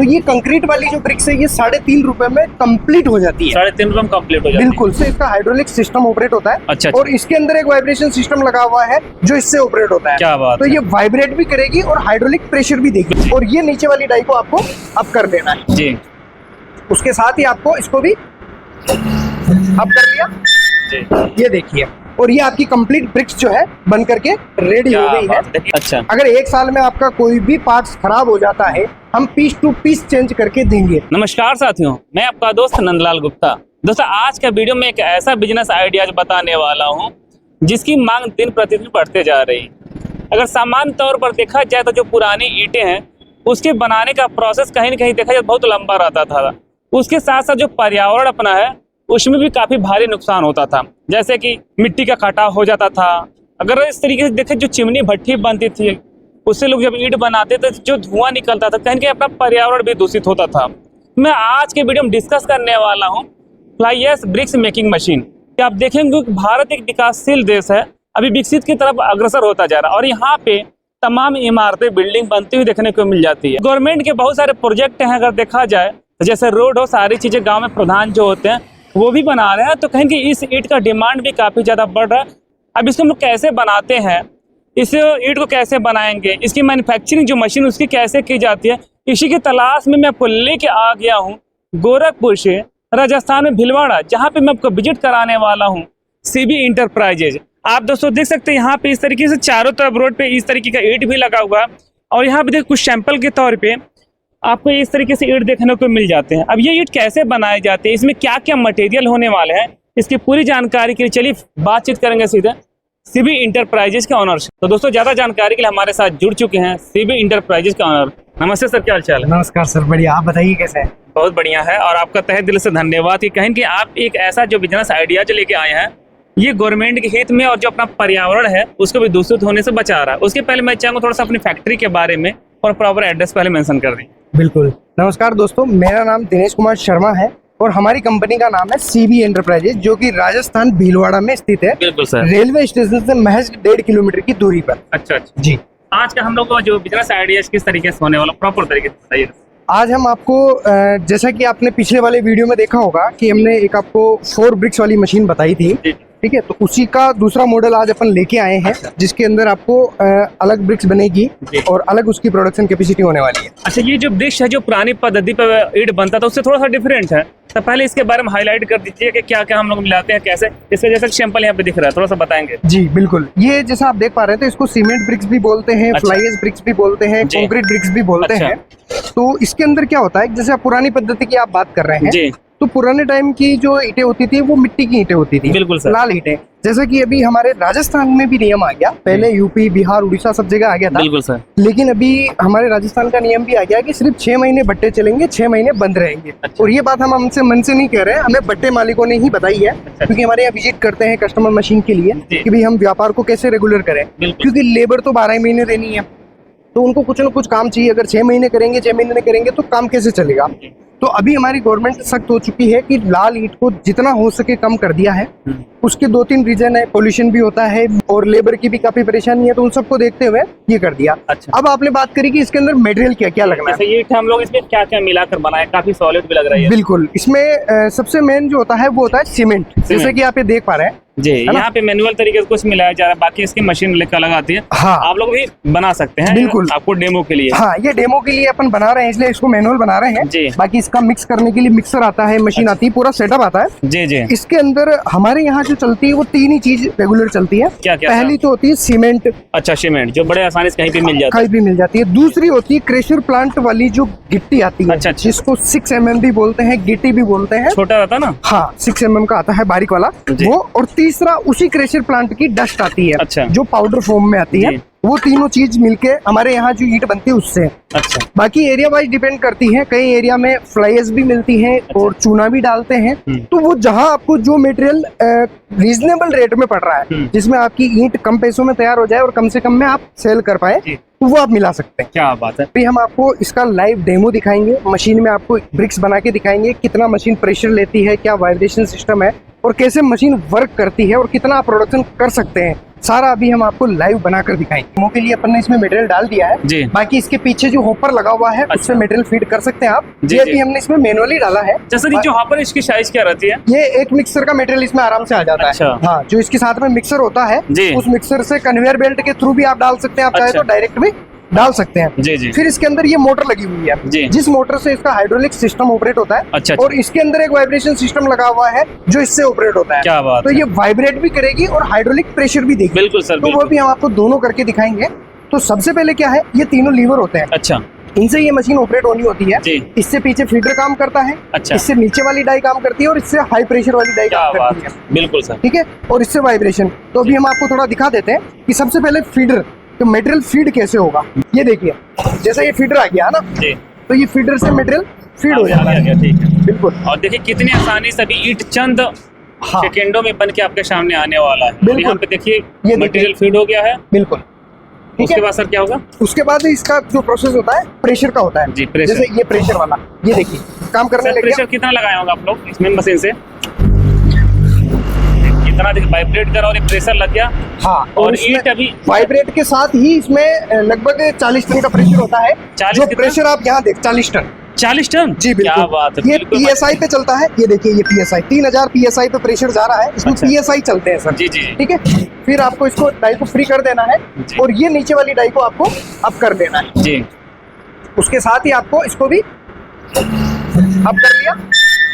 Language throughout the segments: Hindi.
तो ये कंक्रीट वाली जो ब्रिक्स है ये 3.5 रुपए में कंप्लीट हो जाती है। 3.5 रुपए में कंप्लीट हो जाती है। बिल्कुल से इसका हाइड्रोलिक सिस्टम ऑपरेट होता है। अच्छा। और इसके अंदर एक वाइब्रेशन सिस्टम लगा हुआ है जो इससे ऑपरेट होता है। क्या बात तो है। ये वाइब्रेट भी करेगी और हाइड्रोलिक प्रेशर भी देगी। और ये नीचे वाली डाई को आपको अप कर देना है जी। उसके साथ ही आपको इसको भी अप कर लिया जी। ये देखिए, और ये आपकी कंप्लीट ब्रिक्स जो है बन करके रेडी हो गई है। अच्छा। अगर 1 साल में आपका कोई भी पार्ट्स खराब हो जाता है हम पीस टू पीस चेंज करके देंगे। नमस्कार साथियों, मैं आपका दोस्त नंदलाल गुप्ता। दोस्तों आज का वीडियो में एक ऐसा बिजनेस आइडियाज बताने वाला हूँ जिसकी मांग दिन प्रतिदिन बढ़ते जा रही। अगर सामान्य तौर पर देखा जाए तो जो पुरानी ईंटें हैं उसके बनाने का प्रोसेस कहीं न कहीं देखा जाए बहुत लंबा रहता था। उसके साथ साथ जो पर्यावरण अपना है उसमें भी काफी भारी नुकसान होता था, जैसे कि मिट्टी का कटाव हो जाता था। अगर इस तरीके से देखें जो चिमनी भट्टी बनती थी उससे लोग जब ईंट बनाते थे जो धुआं निकलता था कहीं अपना पर्यावरण भी दूषित होता था। मैं आज के वीडियो में डिस्कस करने वाला हूँ fly ash bricks making machine. आप देखेंगे कि भारत एक विकासशील देश है, अभी विकसित की तरफ अग्रसर होता जा रहा है और यहाँ पे तमाम इमारतें बिल्डिंग बनती हुई देखने को मिल जाती है। गवर्नमेंट के बहुत सारे प्रोजेक्ट हैं, अगर देखा जाए जैसे रोड हो, सारी चीजें गाँव में प्रधान जो होते हैं वो भी बना रहे हैं। तो कहेंगे इस ईंट का डिमांड भी काफी ज्यादा बढ़ रहा है। अब इसको हम लोग कैसे बनाते हैं, इस ईंट को कैसे बनाएंगे, इसकी मैन्युफैक्चरिंग जो मशीन उसकी कैसे की जाती है, इसी की तलाश में मैं आपको लेके आ गया हूँ गोरखपुर से राजस्थान में भीलवाड़ा, जहाँ पे मैं आपको विजिट कराने वाला हूँ सीबी इंटरप्राइजेज। आप दोस्तों देख सकते हैं यहाँ पे इस तरीके से चारों तरफ रोड पे इस तरीके का ईंट भी लगा हुआ है और यहाँ पे कुछ सैंपल के तौर पे आपको इस तरीके से ईंट देखने को मिल जाते हैं। अब ये ईंट कैसे बनाए जाते हैं, इसमें क्या क्या मटेरियल होने वाले हैं, इसकी पूरी जानकारी के लिए चलिए बातचीत करेंगे सीधे सीबी इंटरप्राइजेज के ऑनर से। तो दोस्तों ज्यादा जानकारी के लिए हमारे साथ जुड़ चुके हैं सीबी इंटरप्राइजेज के ऑनर। नमस्ते सर, क्या हाल चाल है? नमस्कार सर, बढ़िया। आप बताइए कैसे हैं? बहुत बढ़िया है और आपका तहे दिल से धन्यवाद कि कहें कि आप एक ऐसा जो बिजनेस आइडिया जो लेके आए हैं ये गवर्नमेंट के हित में और जो अपना पर्यावरण है उसको भी दूषित होने से बचा रहा है। उसके पहले मैं चाहूँगा थोड़ा सा अपनी फैक्ट्री के बारे में और प्रॉपर एड्रेस पहले मेंशन कर दें। बिल्कुल। नमस्कार दोस्तों, मेरा नाम दिनेश कुमार शर्मा है और हमारी कंपनी का नाम है सीबी एंटरप्राइजेज जो कि राजस्थान भीलवाड़ा में स्थित है। बिल्कुल सर। रेलवे स्टेशन से महज 1.5 किलोमीटर की दूरी पर। अच्छा जी। आज का हम लोग का जो बिजनेस आइडिया किस तरीके से होने वाला प्रॉपर तरीके से बताइए। आज हम आपको जैसा कि आपने पिछले वाले वीडियो में देखा होगा कि हमने एक आपको 4 ब्रिक्स वाली मशीन बताई थी, ठीक है, तो उसी का दूसरा मॉडल आज अपन लेके आए हैं जिसके अंदर आपको अलग ब्रिक्स बनेगी और अलग उसकी प्रोडक्शन कैपेसिटी होने वाली है। अच्छा, ये जो ब्रिक्स है जो पुरानी पद्धति पर ईंट बनता था उससे थोड़ा सा डिफरेंट है, तो पहले इसके बारे में हाईलाइट कर दीजिए कि क्या क्या हम लोग मिलाते हैं, कैसे इसका जैसा सैंपल यहाँ पे दिख रहा है थोड़ा सा बताएंगे। जी बिल्कुल। ये जैसा आप देख पा रहे थे इसको सीमेंट ब्रिक्स भी बोलते हैं, अच्छा। फ्लाई ऐश ब्रिक्स भी बोलते हैं, कंक्रीट ब्रिक्स भी बोलते अच्छा। हैं। तो इसके अंदर क्या होता है, जैसे आप पुरानी पद्धति की आप बात कर रहे हैं जी। तो पुराने टाइम की जो ईंटें होती थी वो मिट्टी की ईंटें होती थी। बिल्कुल सर। लाल ईंटें। जैसा कि अभी हमारे राजस्थान में भी नियम आ गया, पहले यूपी, बिहार, उड़ीसा सब जगह आ गया था। बिल्कुल सर। लेकिन अभी हमारे राजस्थान का नियम भी आ गया कि सिर्फ 6 महीने भट्टे चलेंगे, 6 महीने बंद रहेंगे। अच्छा। और ये बात हम हमसे मन से नहीं कह रहे हैं, हमें भट्टे मालिकों ने ही बताई है। अच्छा। क्योंकि हमारे यहाँ विजिट करते हैं कस्टमर मशीन के लिए कि भाई हम व्यापार को कैसे रेगुलर करें, क्योंकि लेबर तो 12 महीने देनी है तो उनको कुछ ना कुछ काम चाहिए। अगर 6 महीने करेंगे, 6 महीने करेंगे तो काम कैसे चलेगा। तो अभी हमारी गवर्नमेंट सख्त हो चुकी है कि लाल ईंट को जितना हो सके कम कर दिया है। उसके 2-3 रीजन है, पोल्यूशन भी होता है और लेबर की भी काफी परेशानी है, तो उन सबको देखते हुए ये कर दिया। अच्छा। अब आपने बात करी कि इसके अंदर मटेरियल क्या क्या लगना है। ये हम लोग इसमें क्या क्या मिलाकर बनाए, काफी सॉलिड भी लग रहा है। बिल्कुल। इसमें सबसे मेन जो होता है वो होता है सीमेंट, जैसे कि आप ये देख पा रहे हैं जी। यहाँ पे मैनुअल तरीके से कुछ मिलाया जा रहा है, बाकी इसकी मशीन लेकर लगाती है। हाँ। आप लोग भी बना सकते हैं। बिल्कुल। आपको डेमो के लिए। हाँ, ये डेमो के लिए अपन बना रहे हैं इसलिए इसको मैनुअल बना रहे हैं जी। बाकी इसका मिक्स करने के लिए मिक्सर आता है, मशीन आती है, पूरा सेटअप आता है। जी जी। इसके अंदर हमारे यहाँ जो चलती है वो 3 ही चीज रेगुलर चलती है। क्या क्या? पहली तो होती है सीमेंट। अच्छा, सीमेंट जो बड़े आसानी से कहीं भी मिल जाता है। कहीं भी मिल जाती है। दूसरी होती है क्रेशर प्लांट वाली जो गिट्टी आती है। अच्छा। जिसको 6 mm भी बोलते हैं, गिट्टी भी बोलते हैं। छोटा रहता ना। हाँ, 6 mm का आता है बारीक वाला वो। और तीसरा उसी क्रेशर प्लांट की डस्ट आती है। अच्छा। जो पाउडर फॉर्म में आती है। वो तीनों चीज मिलके हमारे यहाँ जो ईंट बनती है उससे। अच्छा। बाकी एरिया वाइज डिपेंड करती है, कई एरिया में फ्लाई ऐश भी मिलती है और चूना भी डालते हैं। तो वो जहाँ आपको जो मटेरियल रीजनेबल रेट में पड़ रहा है, जिसमें आपकी ईंट कम पैसों में तैयार हो जाए और कम से कम में आप सेल कर पाए, तो वो आप मिला सकते हैं। क्या बात है। अभी हम आपको इसका लाइव डेमो दिखाएंगे, मशीन में आपको ब्रिक्स बना के दिखाएंगे, कितना मशीन प्रेशर लेती है, क्या वाइब्रेशन सिस्टम है, और कैसे मशीन वर्क करती है और कितना आप प्रोडक्शन कर सकते हैं, सारा अभी हम आपको लाइव बनाकर दिखाएंगे। डेमो के लिए अपन ने इसमें मटेरियल डाल दिया है जी। बाकी इसके पीछे जो हॉपर लगा हुआ है उससे मटेरियल फीड कर सकते हैं आप। जी, ये जी। अभी हमने इसमें मैनुअली डाला है। जैसे जो हॉपर इसकी साइज क्या रहती है? ये एक मिक्सर का मटेरियल इसमें आराम से आ जाता अच्छा। है। हाँ, जो इसके साथ में मिक्सर होता है जी। उस मिक्सर से कन्वेयर बेल्ट के थ्रू भी आप डाल सकते हैं, आप चाहे अच्छा। तो डायरेक्ट भी डाल सकते हैं। जी जी फिर इसके अंदर ये मोटर लगी हुई है जी। जिस मोटर से इसका हाइड्रोलिक सिस्टम ऑपरेट होता है। अच्छा। और इसके अंदर एक वाइब्रेशन सिस्टम लगा हुआ है जो इससे ऑपरेट होता है। क्या बात तो है। ये वाइब्रेट भी करेगी और हाइड्रोलिक प्रेशर भी देगी। बिल्कुल सर, तो वो बिल्कुल। भी हम आपको दोनों करके दिखाएंगे। तो सबसे पहले क्या है, ये तीनों लीवर होते हैं, अच्छा इनसे ये मशीन ऑपरेट होनी होती है। जी। इससे पीछे फीडर काम करता है, अच्छा। इससे नीचे वाली डाई काम करती है और इससे हाई प्रेशर वाली डाई क्या काम बात करती है, है। बिल्कुल सर। ठीक है, और इससे वाइब्रेशन। तो अभी हम आपको थोड़ा दिखा देते हैं कि सबसे पहले फीडर तो मटेरियल फीड कैसे होगा। ये देखिए, जैसे ये फीडर आ गया ना, जी। तो ये फीडर से मटेरियल फीड हो जाता है। ठीक है, बिल्कुल। और देखिए कितनी आसानी से अभी ईंट चंद हाँ, सेकेंडों में बन के आपके सामने आने वाला है। बिल्कुल। यहाँ पे देखिए देखिए। मटेरियल फीड हो गया है। बिल्कुल। ठीक उसके है, बाद सर क्या होगा? उसके बाद इसका जो प्रोसेस होता है प्रेशर का होता है। जी, प्रेशर। जैसे ये प्रेशर वाला, ये देखिए काम करने सर लग प्रेशर गया। कितना लगाए होंगे आप लोग इसमें मशीन से? कितना देखिए वाइब्रेट कर और एक प्रेशर लग गया। हाँ, और इसमें ईंट अभी वाइब्रेट के साथ ही इसमें लगभग 40 टन का प्रेशर होता है। 40 जो कितना? प्रेशर आप यहाँ देख 40 टन। 40 टन। जी बिल्कुल। क्या बात है, ये बिल्कुल। PSI पे चलता है। ये देखिए, ये PSI 3000 PSI पे प्रेशर जा रहा है। इसमें अच्छा। PSI चलते हैं सर। जी जी जी। ठीक है, फिर आपको इसको डाई को फ्री कर देना है जी। और ये नीचे वाली डाई को आपको अप कर देना है। जी उसके साथ ही आपको इसको भी अप कर लिया।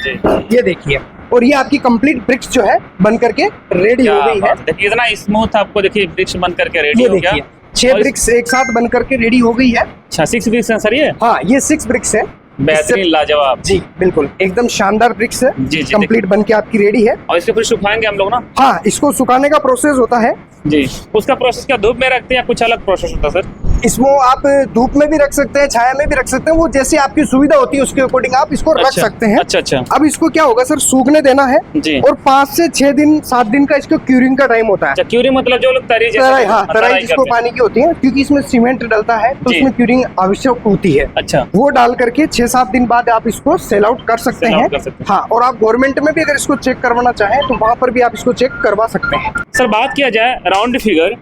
जी। ये देखिए, और ये आपकी कंप्लीट ब्रिक्स जो है बन करके रेडी क्या हो गई है। बात है, देखिए इतना स्मूथ आपको देखिए ब्रिक्स बन करके रेडी ये हो गया। देखिए 6 और ब्रिक्स एक साथ बन करके रेडी हो गई है। अच्छा 6 ब्रिक्स है सर ये? हाँ, ये 6 ब्रिक्स है। बेहतरीन, लाजवाब। जी बिल्कुल, एकदम शानदार ब्रिक्स है। जी, जी, कंप्लीट बन के आपकी रेडी है। और इसके फिर सुखाएंगे हम लोग ना? हाँ, इसको सुखाने का प्रोसेस होता है। जी। उसका प्रोसेस क्या धूप में रखते हैं या कुछ अलग प्रोसेस होता है सर? इसको आप धूप में भी रख सकते हैं, छाया में भी रख सकते हैं, वो जैसे आपकी सुविधा होती है उसके अकॉर्डिंग आप इसको रख अच्छा, सकते हैं। अच्छा अच्छा। अब इसको क्या होगा सर, सूखने देना है। जी। और 5 से 6 दिन 7 दिन का इसको क्यूरिंग का टाइम होता है। अच्छा क्यूरी मतलब जो लोग तरी जैसे तराई, हाँ, तराई जिसको करते हैं। पानी की होती है, क्योंकि इसमें सीमेंट डलता है तो जी। उसमें क्यूरिंग आवश्यक होती है। अच्छा। वो डाल करके 6-7 दिन बाद आप इसको सेल आउट कर सकते Sell out हैं। कर सकते हैं। हाँ, और आप गवर्नमेंट में भी अगर इसको चेक करवाना चाहें तो वहां पर भी आप इसको चेक करवा सकते हैं। सर बात किया जाए राउंड फिगर,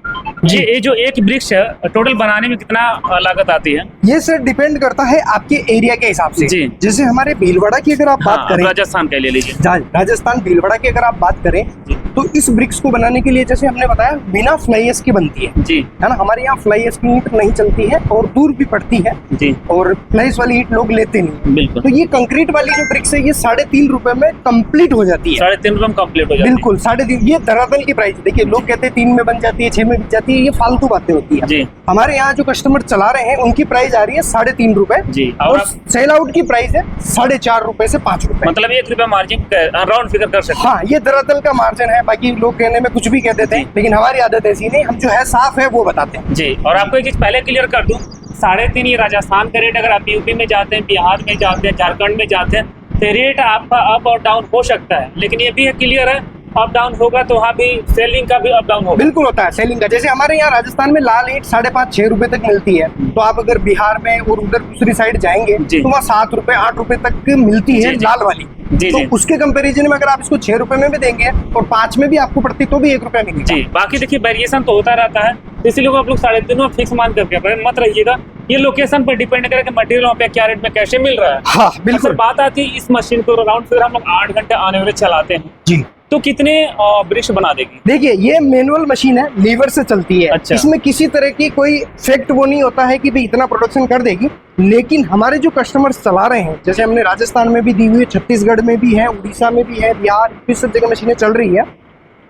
ये जो एक ब्रिक्स है टोटल बनाने में कितना लागत आती है? ये सर डिपेंड करता है आपके एरिया के हिसाब से। जी। जैसे हमारे भीलवाड़ा की अगर आप बात हाँ, करें, राजस्थान का ले लीजिए। राजस्थान भीलवाड़ा की अगर आप बात करें जी। तो इस ब्रिक्स को बनाने के लिए जैसे हमने बताया बिना फ्लाई एश की बनती है। जी है ना, हमारे यहाँ फ्लाई एश की ईंट नहीं चलती है और दूर भी पड़ती है जी और फ्लाई एश वाली ईंट लोग लेते नहीं। बिल्कुल। तो ये कंक्रीट वाली जो ब्रिक्स है ये 3.5 रुपए में कंप्लीट हो जाती है। 3.5 रुपए में कंप्लीट हो जाती है। बिल्कुल 3.5। ये धरातल की प्राइस देखिए, लोग कहते हैं 3 में बन जाती है, 6 में बन जाती है, ये फालतू बातें होती है। जी। हमारे यहाँ जो कस्टमर चला रहे हैं उनकी प्राइस आ रही है 3.5 रुपए। जी। और और आप सेल आउट की प्राइस है 4.5 रुपए से 5 रुपए। मतलब 1 रुपया मार्जिन राउंड फिगर कर सकते हाँ, ये धरातल का मार्जिन है। बाकी लोग कहने में कुछ भी कह देते हैं, जी। लेकिन हमारी आदत ऐसी नहीं, हम जो है साफ है वो बताते हैं। हैं। जी। और आपको एक चीज पहले क्लियर कर दूं, 3.5 ये राजस्थान का रेट। अगर आप यूपी में जाते हैं, बिहार में जाते हैं, झारखंड में जाते हैं तो रेट आपका अप और डाउन हो सकता है, लेकिन ये भी है क्लियर है अप डाउन होगा तो वहाँ भी सेलिंग का भी अप डाउन होगा। बिल्कुल होता है सेलिंग का। जैसे हमारे यहाँ राजस्थान में लाल ईंट 5.5-6 रुपए तक मिलती है, तो आप अगर बिहार में और उधर दूसरी साइड जाएंगे जी। तो वहाँ 7 रुपए 8 रुपए तक मिलती है जी, जी। लाल वाली। जी, तो जी। उसके कंपैरिजन में अगर आप इसको 6 रुपए में भी देंगे और 5 में भी आपको पड़ती तो भी 1 रुपया मिलेगा। जी। बाकी देखिए वेरिएशन तो होता रहता है, इसीलिए आप लोग 3.5 में फिक्स मान करके मत रहिएगा। ये लोकेशन पर डिपेंड करेगा कि मटेरियल वहाँ पे क्या रेट में कैसे मिल रहा है। हाँ अक्सर बिल्कुल। बात आती है इस मशीन को राउंड फिगर हम लोग 8 घंटे ऑन एवरेज चलाते हैं, जी तो कितने ब्रिक्स बना देगी? देखिए, ये मैनुअल मशीन है, लीवर से चलती है। अच्छा। इसमें किसी तरह की कोई फैक्ट वो नहीं होता है कि भाई इतना प्रोडक्शन कर देगी। लेकिन हमारे जो कस्टमर्स चला रहे हैं, जैसे हमने राजस्थान में भी दी हुई है, छत्तीसगढ़ में भी है, उड़ीसा में भी है, बिहार, इस सब जगह मशीनें चल रही है,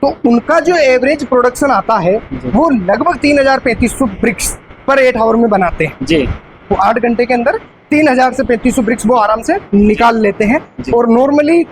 तो उनका जो एवरेज प्रोडक्शन आता है वो लगभग 3000-3500 ब्रिक्स पर 8 आवर में बनाते हैं। जी। वो 8 घंटे के अंदर 3000 से 3500 ब्रिक्स वो आराम से निकाल लेते हैं। जी। और नॉर्मली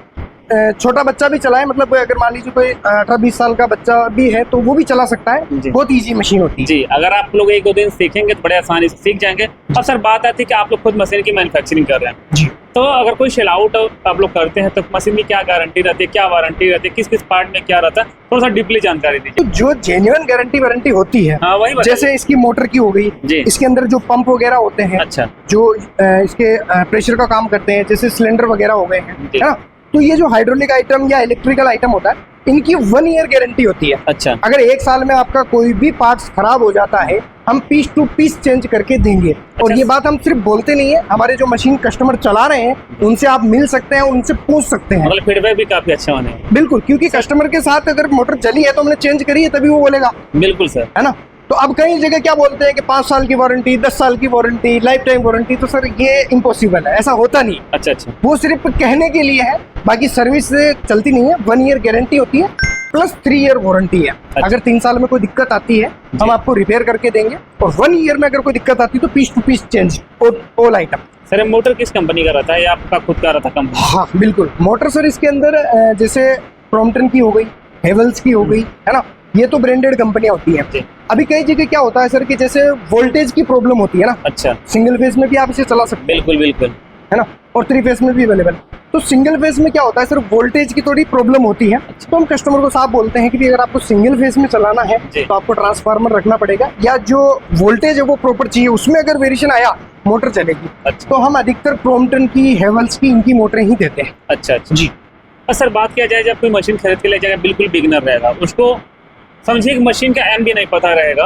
छोटा बच्चा भी चलाए, मतलब अगर मान लीजिए कोई 18-20 साल का बच्चा भी है तो वो भी चला सकता है। जी। बहुत इजी मशीन होती है। जी। अगर आप लोग 1-2 दिन सीखेंगे तो बड़े आसानी से सीख जाएंगे। अब सर बात आती है कि आप लोग खुद मशीन की मैन्युफैक्चरिंग कर रहे हैं, जी। तो अगर कोई सेल आउट आप लोग करते हैं तो मशीन में क्या गारंटी रहती है, क्या वारंटी रहती है, किस किस पार्ट में क्या रहता है, थोड़ा सा डीपली जानकारी तो दीजिए। जो जेन्युइन गारंटी वारंटी होती है, हाँ वही बताइए। जैसे इसकी मोटर की हो गई, जी। इसके अंदर जो पंप वगैरह होते हैं, अच्छा। जो इसके प्रेशर का काम करते हैं, जैसे सिलेंडर वगैरह हो गए हैं, जी। है ना, तो ये जो हाइड्रोलिक आइटम या इलेक्ट्रिकल आइटम होता है, इनकी 1 ईयर गारंटी होती है। अच्छा, अगर 1 साल में आपका कोई भी पार्ट्स खराब हो जाता है, हम पीस टू पीस चेंज करके देंगे। और ये बात हम सिर्फ बोलते नहीं है, हमारे जो मशीन कस्टमर चला रहे हैं उनसे आप मिल सकते हैं, उनसे पूछ सकते हैं। मतलब फीडबैक भी काफी अच्छा होने। बिल्कुल, क्योंकि कस्टमर के साथ अगर मोटर जली है तो हमने चेंज करी है तभी वो बोलेगा। बिल्कुल सर, है ना। तो अब कई जगह क्या बोलते हैं कि 5 साल की वारंटी, 10 साल की वारंटी, लाइफ टाइम वारंटी, तो सर ये इम्पॉसिबल है, ऐसा होता नहीं। अच्छा, वो सिर्फ कहने के लिए है, बाकी सर्विस चलती नहीं है। 1 ईयर गारंटी होती है प्लस 3 ईयर वारंटी है। अगर 3 साल में कोई दिक्कत आती है हम आपको रिपेयर करके देंगे, और 1 ईयर में अगर कोई दिक्कत आती है तो piece to piece change all item. Sir ये मोटर किस कंपनी का रहता है या आपका खुद का रहता कंपनी? हाँ बिल्कुल, मोटर सर इसके अंदर जैसे क्रॉम्पटन की हो गई, हेवल्स की हो गई, है ना, ये तो ब्रांडेड कंपनियां होती हैं। अभी कई जगह क्या होता है सर कि जैसे वोल्टेज की प्रॉब्लम होती है ना। अच्छा, सिंगल फेज में भी आप इसे चला सकते हैं। बिल्कुल, है ना, और 3 फेज में भी अवेलेबल। तो सिंगल फेज में क्या होता है सर, वोल्टेज की थोड़ी प्रॉब्लम होती है। तो हम कस्टमर को साफ बोलते हैं कि भी अगर आपको सिंगल फेज में चलाना है तो आपको ट्रांसफार्मर रखना पड़ेगा, या जो वोल्टेज है वो प्रॉपर चाहिए, उसमें अगर वेरिएशन आया मोटर चलेगी। तो हम अधिकतर क्रॉम्पटन की, हेवल्स की, इनकी मोटरें ही देते हैं। अच्छा जी। सर बात किया जाए, जब कोई मशीन खरीद के ले जाएगा, बिल्कुल बिगिनर रहेगा, उसको समझिए कि मशीन का एम भी नहीं पता रहेगा,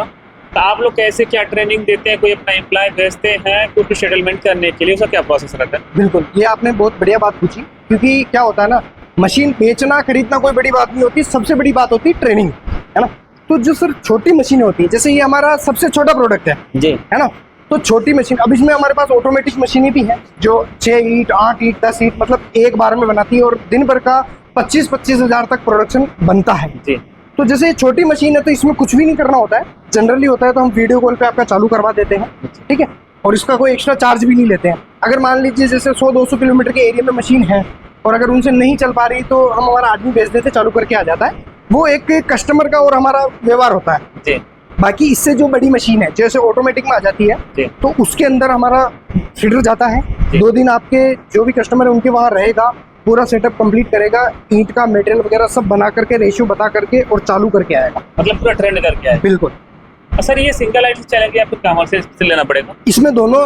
तो आप लोग कैसे क्या ट्रेनिंग देते हैं? कोई अपना एम्प्लॉय भेजते हैं कुछ सेटलमेंट करने के लिए, उसका क्या प्रोसेस रहता है? बिल्कुल, ये आपने बहुत बढ़िया बात पूछी, क्योंकि क्या होता है ना, मशीन बेचना खरीदना कोई बड़ी बात नहीं होती, सबसे बड़ी बात होती है ट्रेनिंग, है ना। तो जो सर छोटी मशीनें होती है, जैसे ये हमारा सबसे छोटा प्रोडक्ट है जी, है ना, तो छोटी मशीन, अब इसमें हमारे पास ऑटोमेटिक मशीनें भी हैं जो 6 ईंट, 8 ईंट, 10 ईंट मतलब एक बार में बनाती है, और दिन भर का 25-25 हज़ार तक प्रोडक्शन बनता है जी। तो जैसे छोटी मशीन है तो इसमें कुछ भी नहीं करना होता है, जनरली होता है तो हम वीडियो कॉल पे आपका चालू करवा देते हैं, ठीक है, और इसका कोई एक्स्ट्रा चार्ज भी नहीं लेते हैं। अगर मान लीजिए जैसे 100-200 किलोमीटर के एरिया में मशीन है और अगर उनसे नहीं चल पा रही तो हम हमारा आदमी भेज देते, चालू करके आ जाता है। वो एक कस्टमर का और हमारा व्यवहार होता है जी। बाकी इससे जो बड़ी मशीन है जैसे ऑटोमेटिक में आ जाती है तो उसके अंदर हमारा फीडर जाता है, 2 दिन आपके जो भी कस्टमर है उनके वहाँ रहेगा, पूरा सेटअप कंप्लीट करेगा, ईंट का मटेरियल वगैरह सब बना करके, रेशियो बता करके और चालू करके आएगा, मतलब पूरा ट्रेंड करके आएगा। बिल्कुल। सर ये सिंगल आइटम चलेंगे या फिर कमर्शियल से लेना पड़ेगा? इसमें दोनों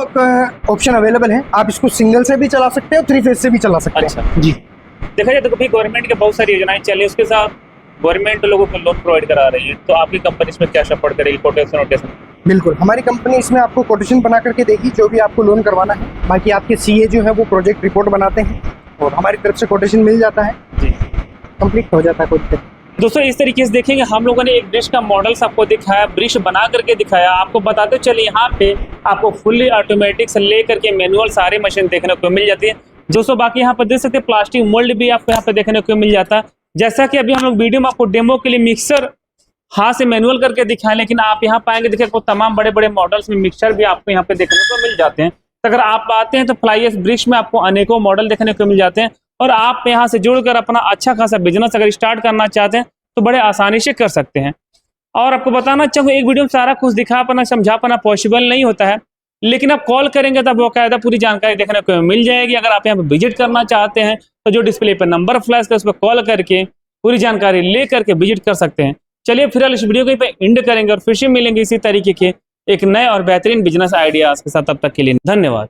ऑप्शन अवेलेबल है, आप इसको सिंगल से भी चला सकते हैं और 3 फेज से भी चला सकते हैं जी। देखा जाए तो कभी गवर्नमेंट के बहुत सारी योजनाएं चली, उसके साथ गवर्नमेंट लोगों को लोन प्रोवाइड करा रही है, तो आपकी कंपनी इसमें क्या सपोर्ट करेगी? कोटेशन? बिल्कुल, हमारी कंपनी इसमें आपको कोटेशन बना करके देगी जो भी आपको लोन करवाना है। बाकी आपके सीए जो है वो प्रोजेक्ट रिपोर्ट बनाते हैं और हमारी तरफ से कोटेशन मिल जाता है जी, कंप्लीट हो जाता है कोई। दोस्तों इस तरीके से देखेंगे, हम लोगों ने एक ब्रिज का मॉडल आपको दिखाया, ब्रिज बना करके दिखाया, आपको बताते चलिए यहाँ पे आपको फुल्ली ऑटोमेटिक से लेकर के मैनुअल सारे मशीन देखने को मिल जाती है। दोस्तों बाकी यहाँ पर देख सकते हैं प्लास्टिक मोल्ड भी आपको यहाँ पे देखने को मिल जाता है। जैसा कि अभी हम लोग वीडियो में आपको डेमो के लिए मिक्सर हाथ से मैनुअल करके दिखाएं, लेकिन आप यहाँ पाएंगे देखिए आपको तमाम बड़े बड़े मॉडल्स में मिक्सर भी आपको यहाँ पे देखने को मिल जाते हैं। तो अगर आप आते हैं तो फ्लाईएस ब्रिज में आपको अनेकों मॉडल देखने को मिल जाते हैं, और आप यहाँ से जुड़कर अपना अच्छा खासा बिजनेस अगर स्टार्ट करना चाहते हैं तो बड़े आसानी से कर सकते हैं। और आपको बताना चाहूँ, एक वीडियो में सारा कुछ दिखा पाना, समझा पाना पॉसिबल नहीं होता है, लेकिन आप कॉल करेंगे तब बाकायदा पूरी जानकारी देखने को मिल जाएगी। अगर आप यहाँ पे विजिट करना चाहते हैं तो जो डिस्प्ले पर नंबर फ्लैश कर उस पर कॉल करके पूरी जानकारी ले करके विजिट कर सकते हैं। चलिए फिलहाल इस वीडियो को एंड करेंगे और फिर से मिलेंगे इसी तरीके के एक नए और बेहतरीन बिजनेस आइडियाज के साथ। तब तक के लिए धन्यवाद।